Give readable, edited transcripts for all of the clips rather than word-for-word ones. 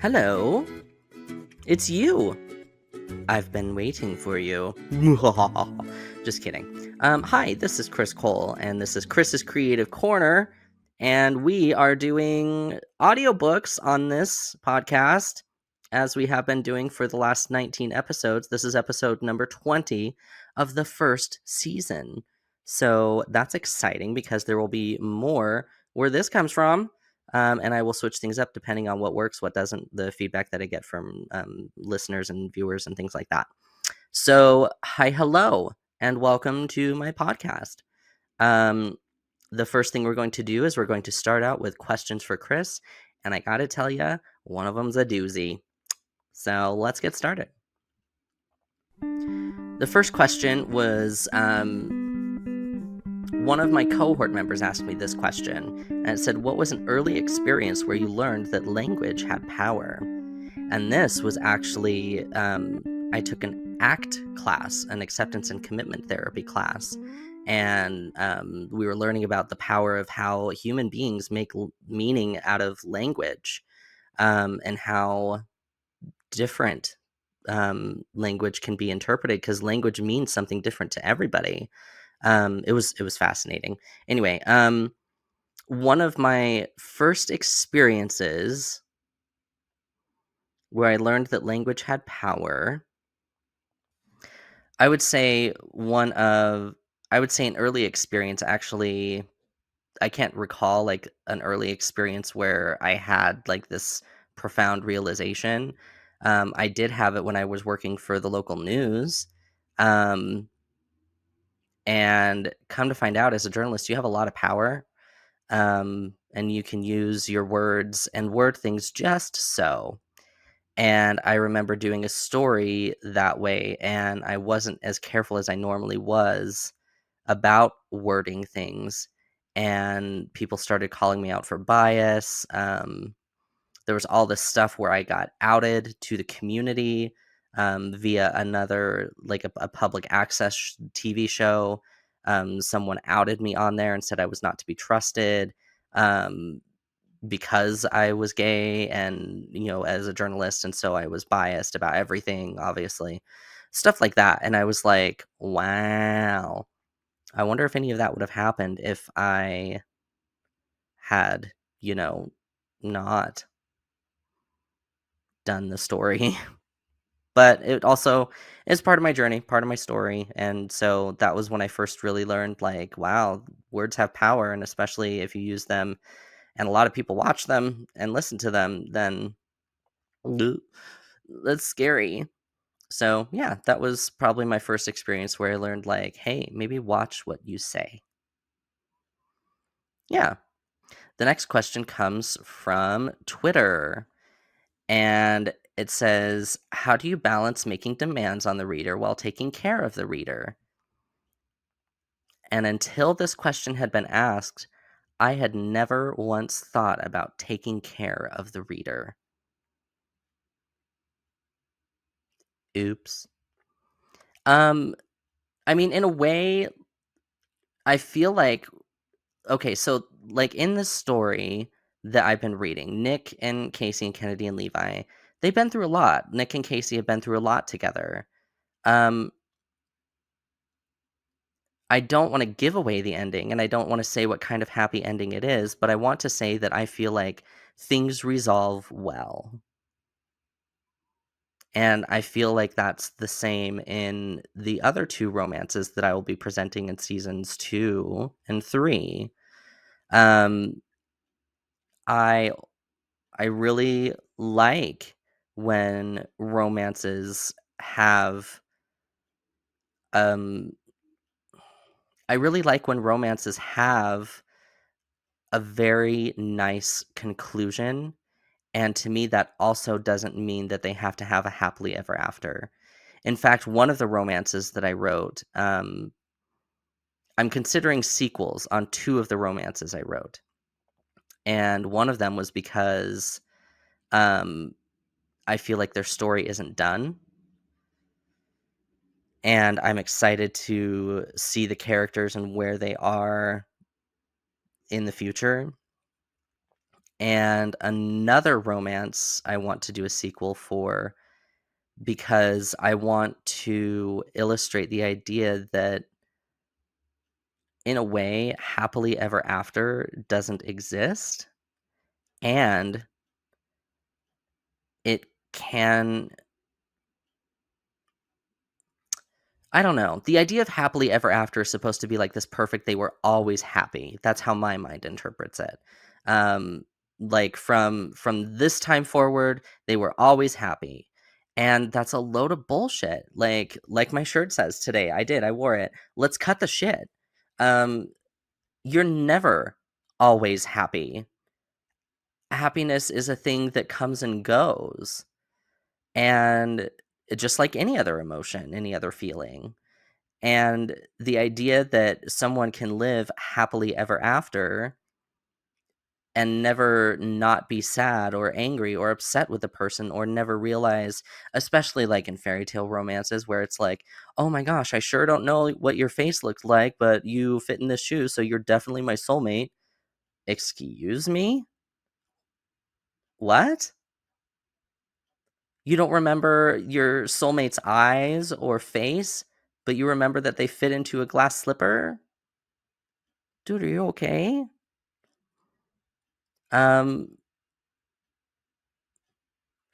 Hello, it's you. I've been waiting for you. Just kidding. Hi, this is Chris Cole, and this is Chris's Creative Corner, and we are doing audiobooks on this podcast, as we have been doing for the last 19 episodes. This is episode number 20 of the first season. So that's exciting because there will be more where this comes from. And I will switch things up depending on what works, what doesn't, the feedback that I get from listeners and viewers and things like that. So, hi, hello, and welcome to my podcast. The first thing we're going to do is we're going to start out with questions for Chris, and I gotta tell you, one of them's a doozy. So, let's get started. The first question was one of my cohort members asked me this question, and it said, what was an early experience where you learned that language had power? And this was actually, I took an ACT class, an acceptance and commitment therapy class, and we were learning about the power of how human beings make meaning out of language, and how different language can be interpreted, because language means something different to everybody. It was fascinating. Anyway, one of my first experiences where I learned that language had power, I would say an early experience. Actually, I can't recall like an early experience where I had like this profound realization. I did have it when I was working for the local news. And come to find out, as a journalist, you have a lot of power, and you can use your words and word things just so. And I remember doing a story that way, and I wasn't as careful as I normally was about wording things, and people started calling me out for bias. There was all this stuff where I got outed to the community via another, like a public access TV show. Someone outed me on there and said I was not to be trusted, because I was gay and, as a journalist. And so I was biased about everything, obviously, stuff like that. And I was like, wow, I wonder if any of that would have happened if I had, not done the story. But it also is part of my journey, part of my story, and so that was when I first really learned, like, wow, words have power, and especially if you use them and a lot of people watch them and listen to them, then that's scary. So, yeah, that was probably my first experience where I learned, like, hey, maybe watch what you say. Yeah. The next question comes from Twitter. And it says, how do you balance making demands on the reader while taking care of the reader? And until this question had been asked, I had never once thought about taking care of the reader. Oops. I mean, in a way, I feel like, okay, so like in this story that I've been reading, Nick and Casey and Kennedy and Levi, they've been through a lot. Nick and Casey have been through a lot together. I don't want to give away the ending, and I don't want to say what kind of happy ending it is, but I want to say that I feel like things resolve well. And I feel like that's the same in the other two romances that I will be presenting in seasons 2 and 3. Um, I I really like when romances have um I really like when romances have a very nice conclusion, and to me, that also doesn't mean that they have to have a happily ever after. In fact, one of the romances that I wrote, I'm considering sequels on 2 of the romances I wrote, and one of them was because, um, I feel like their story isn't done, and I'm excited to see the characters and where they are in the future. and another romance I want to do a sequel for because I want to illustrate the idea that, in a way, happily ever after doesn't exist, and it can I don't know. The idea of happily ever after is supposed to be like this perfect they were always happy. That's how my mind interprets it. Um, like from this time forward, they were always happy. And that's a load of bullshit. Like my shirt says today. I wore it. Let's cut the shit. Um, you're never always happy. Happiness is a thing that comes and goes. And just like any other emotion, any other feeling. And the idea that someone can live happily ever after and never not be sad or angry or upset with the person or never realize, especially like in fairy tale romances where it's like, oh my gosh, I sure don't know what your face looks like, but you fit in this shoe, so you're definitely my soulmate. Excuse me? What? You don't remember your soulmate's eyes or face, but you remember that they fit into a glass slipper? Dude, are you okay? Um,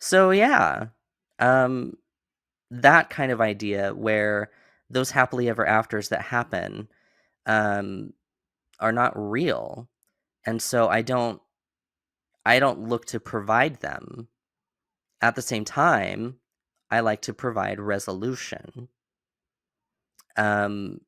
so yeah, um, that kind of idea where those happily ever afters that happen, um, are not real, and so I don't look to provide them. At the same time, I like to provide resolution. Um,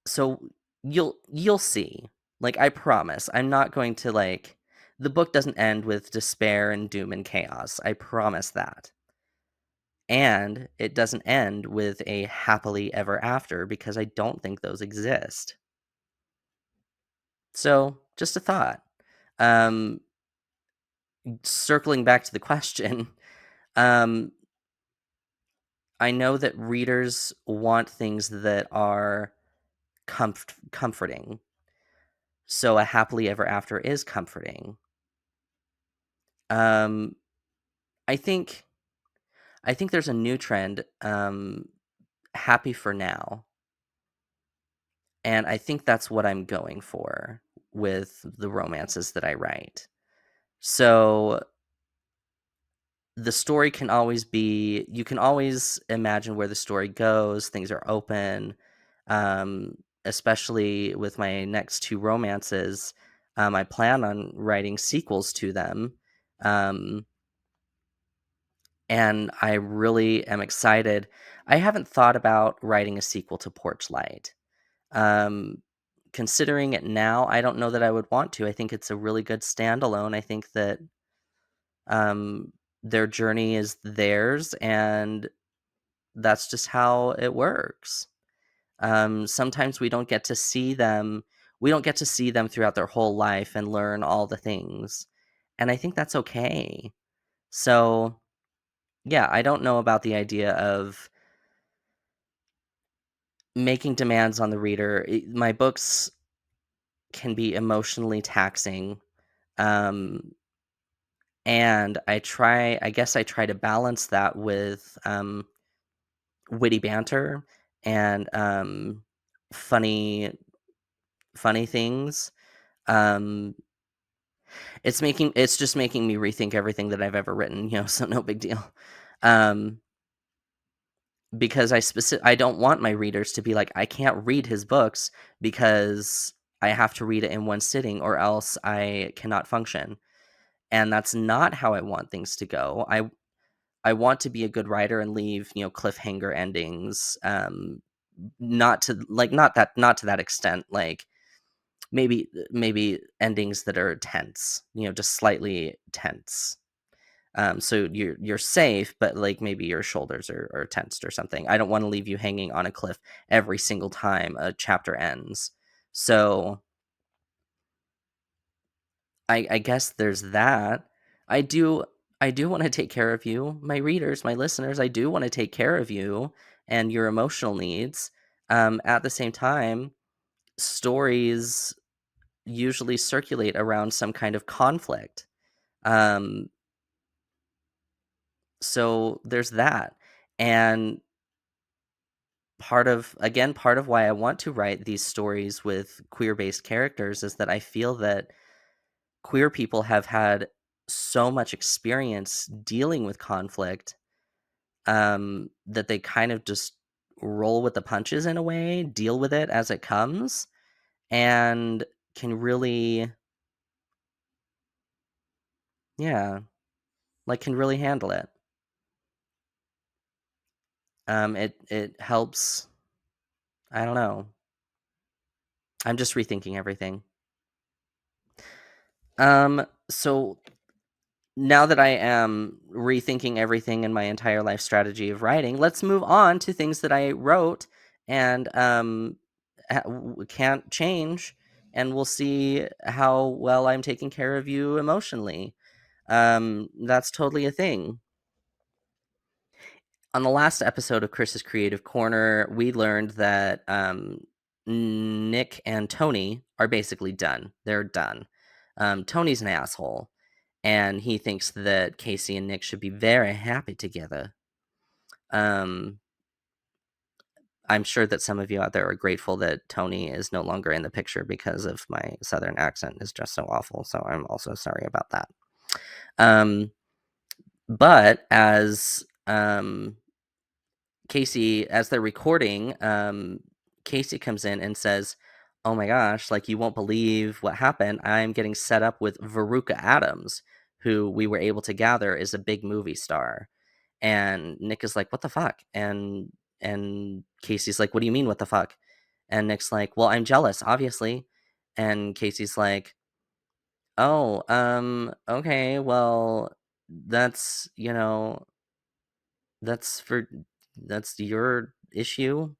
so you'll see. Like, I promise, I'm not going to, like the book doesn't end with despair and doom and chaos, I promise that. And it doesn't end with a happily ever after because I don't think those exist. So, just a thought. Um, Circling back to the question, um, I know that readers want things that are comforting. So a happily ever after is comforting. Um, I think I think there's a new trend, happy for now. And I think that's what I'm going for with the romances that I write. So the story can always be you can always imagine where the story goes, things are open, um, especially with my next 2 romances, I plan on writing sequels to them, um, and I really am excited. I haven't thought about writing a sequel to Porch Light. Um, Considering it now, I don't know that I would want to. I think it's a really good standalone. I think that um, their journey is theirs, and that's just how it works. Sometimes we don't get to see them. We don't get to see them throughout their whole life and learn all the things, and I think that's okay. So, yeah, I don't know about the idea of making demands on the reader. My books can be emotionally taxing. Um, and I guess I try to balance that with witty banter and funny funny things. Um, it's just making me rethink everything that I've ever written, so no big deal. Um, because I don't want my readers to be like, I can't read his books because I have to read it in one sitting or else I cannot function. And that's not how I want things to go. I want to be a good writer and leave, cliffhanger endings. Not to that extent. Like maybe endings that are tense, just slightly tense. So you're safe, but like maybe your shoulders are tensed or something. I don't want to leave you hanging on a cliff every single time a chapter ends. So I guess there's that. I do I do wanna take care of you, my readers, my listeners, I do wanna take care of you and your emotional needs. At the same time, stories usually circulate around some kind of conflict. So there's that. And part of why I want to write these stories with queer-based characters is that I feel that queer people have had so much experience dealing with conflict, that they kind of just roll with the punches in a way, deal with it as it comes, and can really, yeah, like, can really handle it. It helps. I don't know. I'm just rethinking everything. So now that I am rethinking everything in my entire life strategy of writing, let's move on to things that I wrote and can't change, and we'll see how well I'm taking care of you emotionally. That's totally a thing. On the last episode of Chris's Creative Corner, we learned that Nick and Tony are basically done. They're done. Tony's an asshole, and he thinks that Casey and Nick should be very happy together. I'm sure that some of you out there are grateful that Tony is no longer in the picture because of my southern accent is just so awful. So I'm also sorry about that. But as Casey, as they're recording, Casey comes in and says, "Oh my gosh, like you won't believe what happened. I'm getting set up with Veruca Adams, who we were able to gather is a big movie star." And Nick is like, "What the fuck?" And Casey's like, "What do you mean, what the fuck?" And Nick's like, "Well, I'm jealous, obviously." And Casey's like, "Oh, okay, well, that's, that's for that's your issue."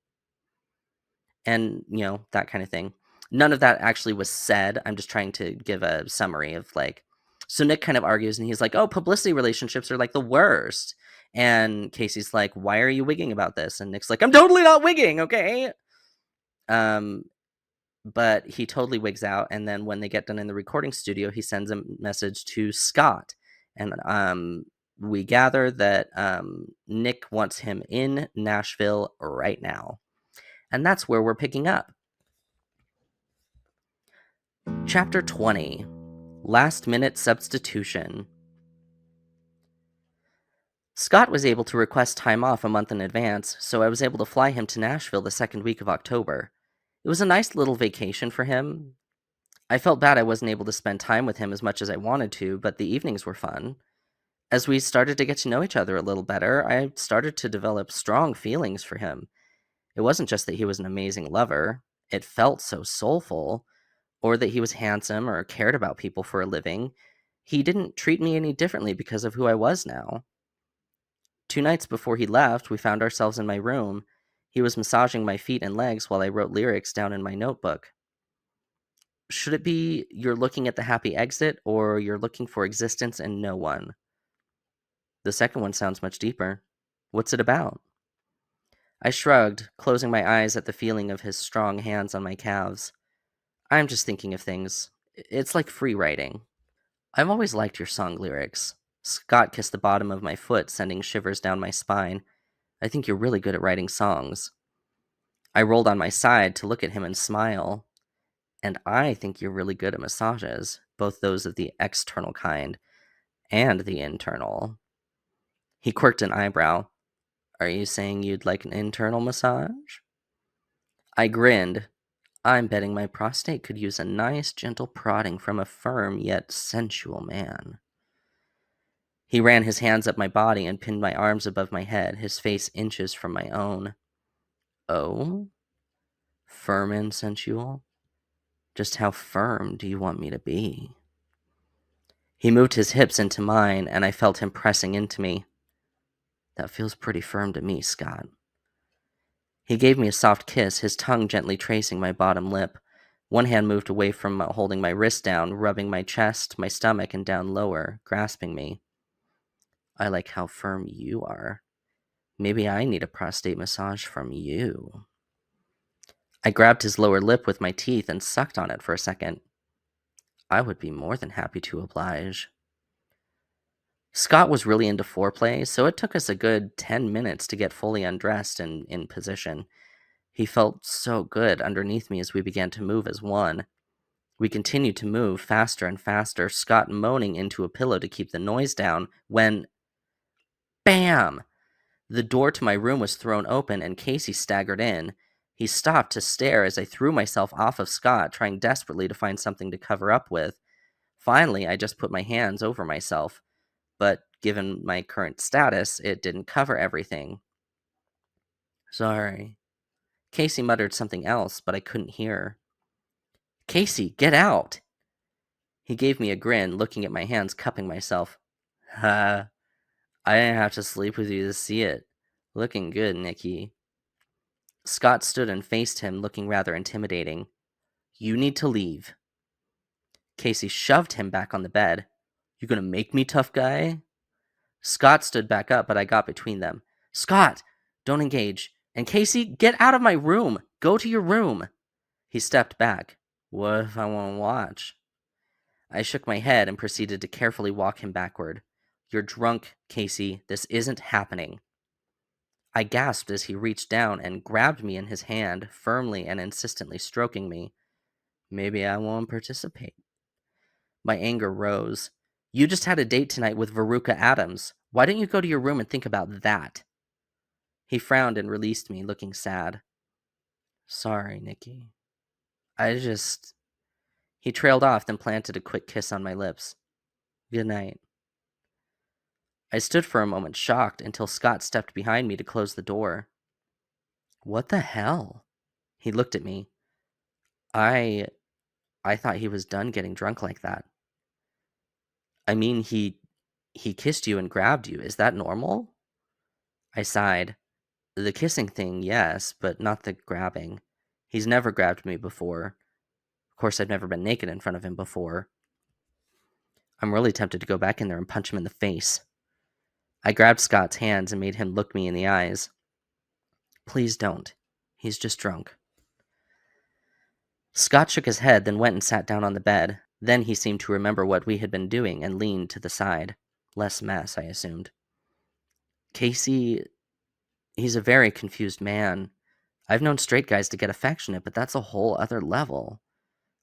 And, that kind of thing. None of that actually was said. I'm just trying to give a summary of like, so Nick kind of argues and he's like, "Oh, publicity relationships are like the worst." And Casey's like, "Why are you wigging about this?" And Nick's like, "I'm totally not wigging, okay?" Um, but he totally wigs out. And then when they get done in the recording studio, he sends a message to Scott. And we gather that Nick wants him in Nashville right now. And that's where we're picking up. Chapter 20, Last Minute Substitution. Scott was able to request time off a month in advance, so I was able to fly him to Nashville the second week of October. It was a nice little vacation for him. I felt bad I wasn't able to spend time with him as much as I wanted to, but the evenings were fun. As we started to get to know each other a little better, I started to develop strong feelings for him. It wasn't just that he was an amazing lover, it felt so soulful, or that he was handsome or cared about people for a living. He didn't treat me any differently because of who I was now. 2 nights before he left, we found ourselves in my room. He was massaging my feet and legs while I wrote lyrics down in my notebook. Should it be "You're looking at the happy exit" or "You're looking for existence and no one"? The second one sounds much deeper. What's it about? I shrugged, closing my eyes at the feeling of his strong hands on my calves. I'm just thinking of things. It's like free writing. I've always liked your song lyrics. Scott kissed the bottom of my foot, sending shivers down my spine. I think you're really good at writing songs. I rolled on my side to look at him and smile. And I think you're really good at massages, both those of the external kind and the internal. He quirked an eyebrow. Are you saying you'd like an internal massage? I grinned. I'm betting my prostate could use a nice, gentle prodding from a firm yet sensual man. He ran his hands up my body and pinned my arms above my head, his face inches from my own. Oh? Firm and sensual? Just how firm do you want me to be? He moved his hips into mine, and I felt him pressing into me. That feels pretty firm to me, Scott. He gave me a soft kiss, his tongue gently tracing my bottom lip. One hand moved away from holding my wrist down, rubbing my chest, my stomach, and down lower, grasping me. I like how firm you are. Maybe I need a prostate massage from you. I grabbed his lower lip with my teeth and sucked on it for a second. I would be more than happy to oblige. Scott was really into foreplay, so it took us a good 10 minutes to get fully undressed and in position. He felt so good underneath me as we began to move as one. We continued to move faster and faster, Scott moaning into a pillow to keep the noise down, when BAM! The door to my room was thrown open and Casey staggered in. He stopped to stare as I threw myself off of Scott, trying desperately to find something to cover up with. Finally, I just put my hands over myself, but given my current status, it didn't cover everything. Sorry. Casey muttered something else, but I couldn't hear. Casey, get out! He gave me a grin, looking at my hands, cupping myself. Ha! I didn't have to sleep with you to see it. Looking good, Nikki. Scott stood and faced him, looking rather intimidating. You need to leave. Casey shoved him back on the bed. You gonna make me, tough guy? Scott stood back up, but I got between them. Scott, don't engage. And Casey, get out of my room. Go to your room. He stepped back. What if I want to watch? I shook my head and proceeded to carefully walk him backward. You're drunk, Casey. This isn't happening. I gasped as he reached down and grabbed me in his hand, firmly and insistently stroking me. Maybe I won't participate. My anger rose. You just had a date tonight with Veruca Adams. Why don't you go to your room and think about that? He frowned and released me, looking sad. Sorry, Nikki. He trailed off, then planted a quick kiss on my lips. Good night. I stood for a moment, shocked, until Scott stepped behind me to close the door. What the hell? He looked at me. I thought he was done getting drunk like that. I mean, he kissed you and grabbed you. Is that normal? I sighed. The kissing thing, yes, but not the grabbing. He's never grabbed me before. Of course, I've never been naked in front of him before. I'm really tempted to go back in there and punch him in the face. I grabbed Scott's hands and made him look me in the eyes. Please don't. He's just drunk. Scott shook his head, then went and sat down on the bed. Then he seemed to remember what we had been doing and leaned to the side. Less mess, I assumed. Casey, he's a very confused man. I've known straight guys to get affectionate, but that's a whole other level.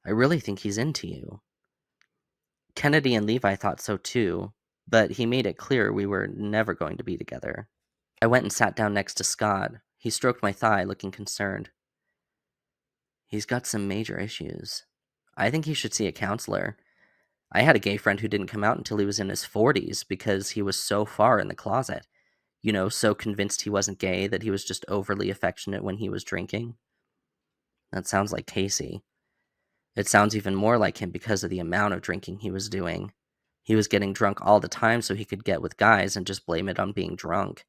I really think he's into you. Kennedy and Levi thought so too, but he made it clear we were never going to be together. I went and sat down next to Scott. He stroked my thigh, looking concerned. He's got some major issues. I think he should see a counselor. I had a gay friend who didn't come out until he was in his 40s because he was so far in the closet. You know, so convinced he wasn't gay that he was just overly affectionate when he was drinking. That sounds like Casey. It sounds even more like him because of the amount of drinking he was doing. He was getting drunk all the time so he could get with guys and just blame it on being drunk.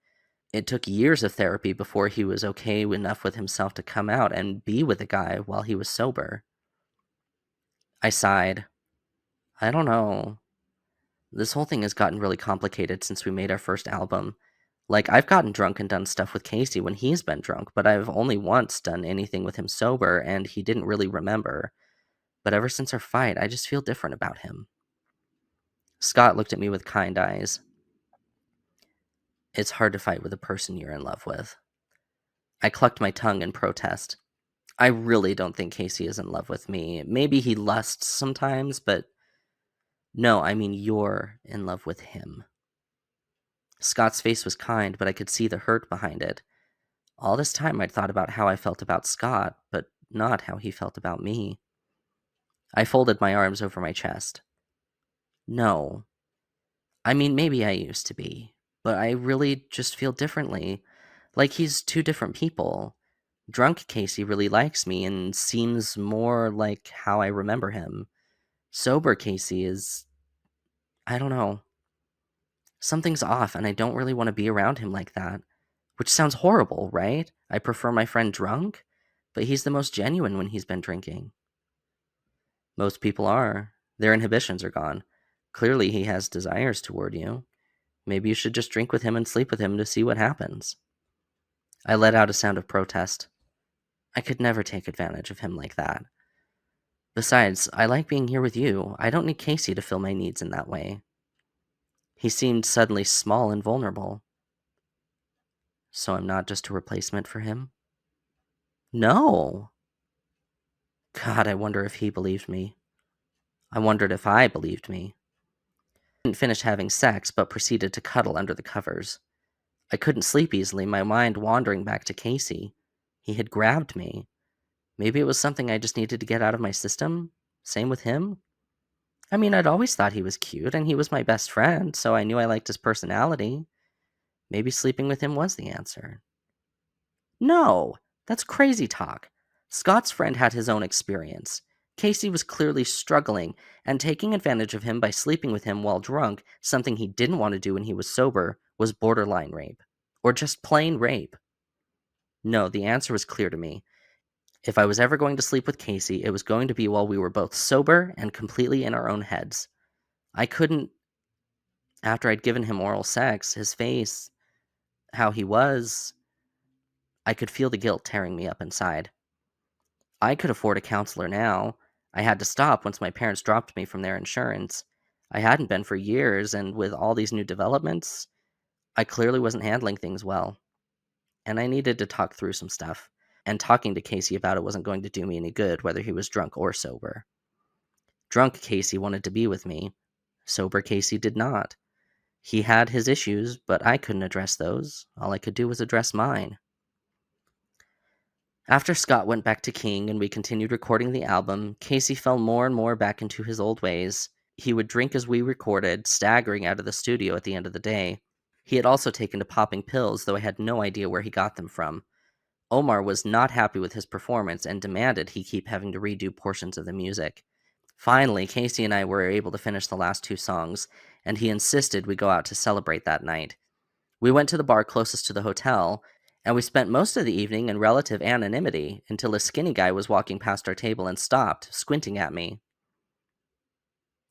It took years of therapy before he was okay enough with himself to come out and be with a guy while he was sober. I sighed. I don't know. This whole thing has gotten really complicated since we made our first album. Like, I've gotten drunk and done stuff with Casey when he's been drunk, but I've only once done anything with him sober, and he didn't really remember. But ever since our fight, I just feel different about him. Scott looked at me with kind eyes. It's hard to fight with a person you're in love with. I clucked my tongue in protest. I really don't think Casey is in love with me. Maybe he lusts sometimes, but no, I mean you're in love with him. Scott's face was kind, but I could see the hurt behind it. All this time I'd thought about how I felt about Scott, but not how he felt about me. I folded my arms over my chest. No. I mean, maybe I used to be, but I really just feel differently. Like he's two different people. Drunk Casey really likes me and seems more like how I remember him. Sober Casey is... I don't know. Something's off and I don't really want to be around him like that. Which sounds horrible, right? I prefer my friend drunk, but he's the most genuine when he's been drinking. Most people are. Their inhibitions are gone. Clearly he has desires toward you. Maybe you should just drink with him and sleep with him to see what happens. I let out a sound of protest. I could never take advantage of him like that. Besides, I like being here with you. I don't need Casey to fill my needs in that way. He seemed suddenly small and vulnerable. So I'm not just a replacement for him? No. God, I wonder if he believed me. I wondered if I believed me. I didn't finish having sex, but proceeded to cuddle under the covers. I couldn't sleep easily, my mind wandering back to Casey. He had grabbed me. Maybe it was something I just needed to get out of my system? Same with him? I mean, I'd always thought he was cute, and he was my best friend, so I knew I liked his personality. Maybe sleeping with him was the answer. No, that's crazy talk. Scott's friend had his own experience. Casey was clearly struggling, and taking advantage of him by sleeping with him while drunk, something he didn't want to do when he was sober, was borderline rape. Or just plain rape. No, the answer was clear to me. If I was ever going to sleep with Casey, it was going to be while we were both sober and completely in our own heads. I couldn't, after I'd given him oral sex, his face, how he was, I could feel the guilt tearing me up inside. I could afford a counselor now. I had to stop once my parents dropped me from their insurance. I hadn't been for years, and with all these new developments, I clearly wasn't handling things well. And I needed to talk through some stuff. And talking to Casey about it wasn't going to do me any good, whether he was drunk or sober. Drunk Casey wanted to be with me. Sober Casey did not. He had his issues, but I couldn't address those. All I could do was address mine. After Scott went back to King and we continued recording the album, Casey fell more and more back into his old ways. He would drink as we recorded, staggering out of the studio at the end of the day. He had also taken to popping pills, though I had no idea where he got them from. Omar was not happy with his performance and demanded he keep having to redo portions of the music. Finally, Casey and I were able to finish the last 2 songs, and he insisted we go out to celebrate that night. We went to the bar closest to the hotel, and we spent most of the evening in relative anonymity until a skinny guy was walking past our table and stopped, squinting at me.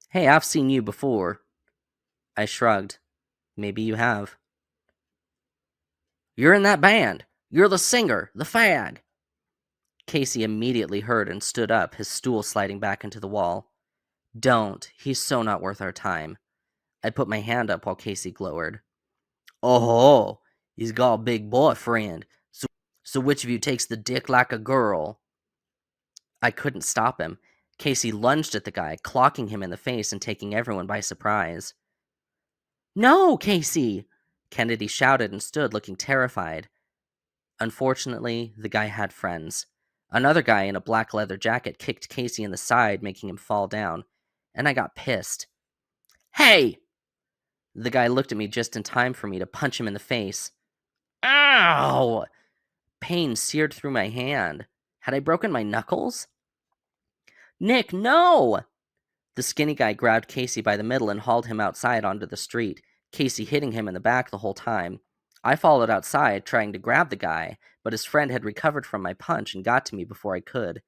"Hey, I've seen you before." I shrugged. "Maybe you have." "You're in that band. You're the singer, the fag." Casey immediately heard and stood up, his stool sliding back into the wall. "Don't. He's so not worth our time." I put my hand up while Casey glowered. "Oh, he's got a big boyfriend. So which of you takes the dick like a girl?" I couldn't stop him. Casey lunged at the guy, clocking him in the face and taking everyone by surprise. "No, Casey!" Kennedy shouted and stood looking terrified. Unfortunately, the guy had friends. Another guy in a black leather jacket kicked Casey in the side, making him fall down, and I got pissed. "Hey!" The guy looked at me just in time for me to punch him in the face. Ow! Pain seared through my hand. Had I broken my knuckles? "Nick, no!" The skinny guy grabbed Casey by the middle and hauled him outside onto the street, Casey hitting him in the back the whole time. I followed outside, trying to grab the guy, but his friend had recovered from my punch and got to me before I could.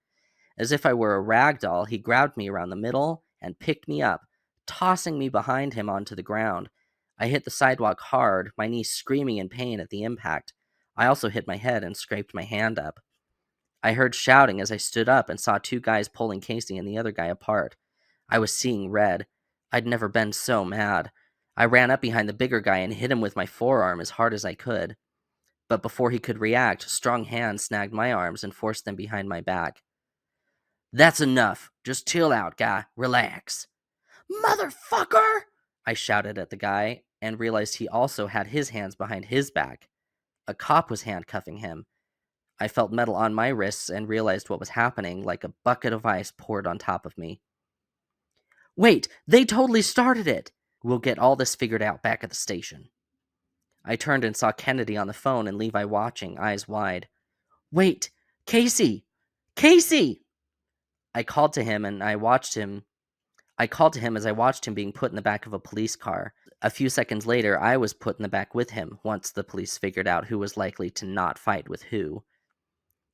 As if I were a rag doll, he grabbed me around the middle and picked me up, tossing me behind him onto the ground. I hit the sidewalk hard, my knee screaming in pain at the impact. I also hit my head and scraped my hand up. I heard shouting as I stood up and saw 2 guys pulling Casey and the other guy apart. I was seeing red. I'd never been so mad. I ran up behind the bigger guy and hit him with my forearm as hard as I could. But before he could react, strong hands snagged my arms and forced them behind my back. "That's enough. Just chill out, guy. Relax." "Motherfucker!" I shouted at the guy and realized he also had his hands behind his back. A cop was handcuffing him. I felt metal on my wrists and realized what was happening, like a bucket of ice poured on top of me. "Wait, they totally started it! We'll get all this figured out back at the station." I turned and saw Kennedy on the phone and Levi watching, eyes wide. "Wait! Casey! Casey!" I called to him as I watched him being put in the back of a police car. A few seconds later, I was put in the back with him, once the police figured out who was likely to not fight with who.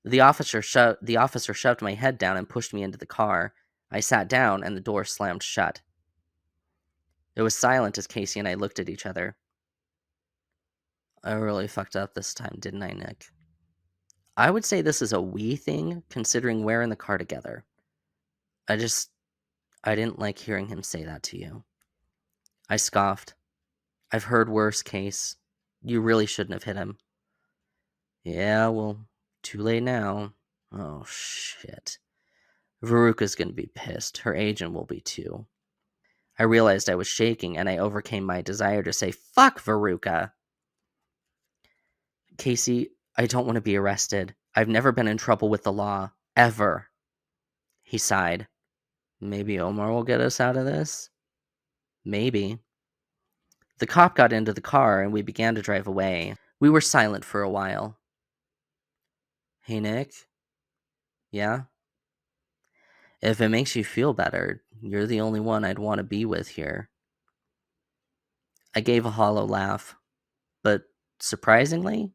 The officer shoved my head down and pushed me into the car. I sat down, and the door slammed shut. It was silent as Casey and I looked at each other. "I really fucked up this time, didn't I, Nick?" I would say this is a we thing, considering we're in the car together. I didn't like hearing him say that to you. I scoffed. I've heard worse, Case. You really shouldn't have hit him. Yeah, well, too late now. Oh, shit. Veruca's gonna be pissed. Her agent will be too. I realized I was shaking, and I overcame my desire to say, fuck Veruca. Casey, I don't want to be arrested. I've never been in trouble with the law. Ever. He sighed. Maybe Omar will get us out of this? Maybe. The cop got into the car, and we began to drive away. We were silent for a while. Hey, Nick? Yeah? If it makes you feel better, you're the only one I'd want to be with here. I gave a hollow laugh, but surprisingly,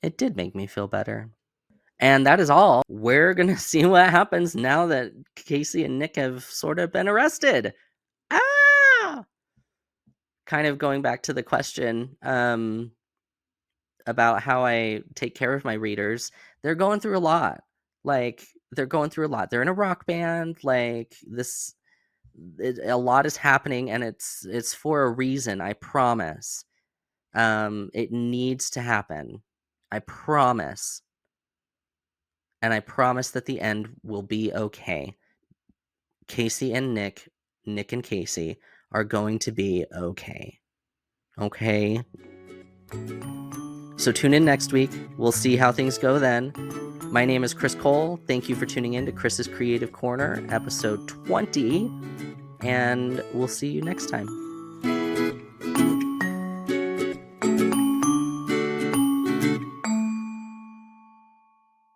it did make me feel better. And that is all. We're going to see what happens now that Casey and Nick have sort of been arrested. Ah! Kind of going back to the question about how I take care of my readers. They're going through a lot. They're in a rock band. A lot is happening, and it's for a reason. I promise. It needs to happen. I promise. And I promise that the end will be okay. Casey and Nick and Casey are going to be okay. Okay? So tune in next week. We'll see how things go then. My name is Chris Cole. Thank you for tuning in to Chris's Creative Corner, episode 20. And we'll see you next time.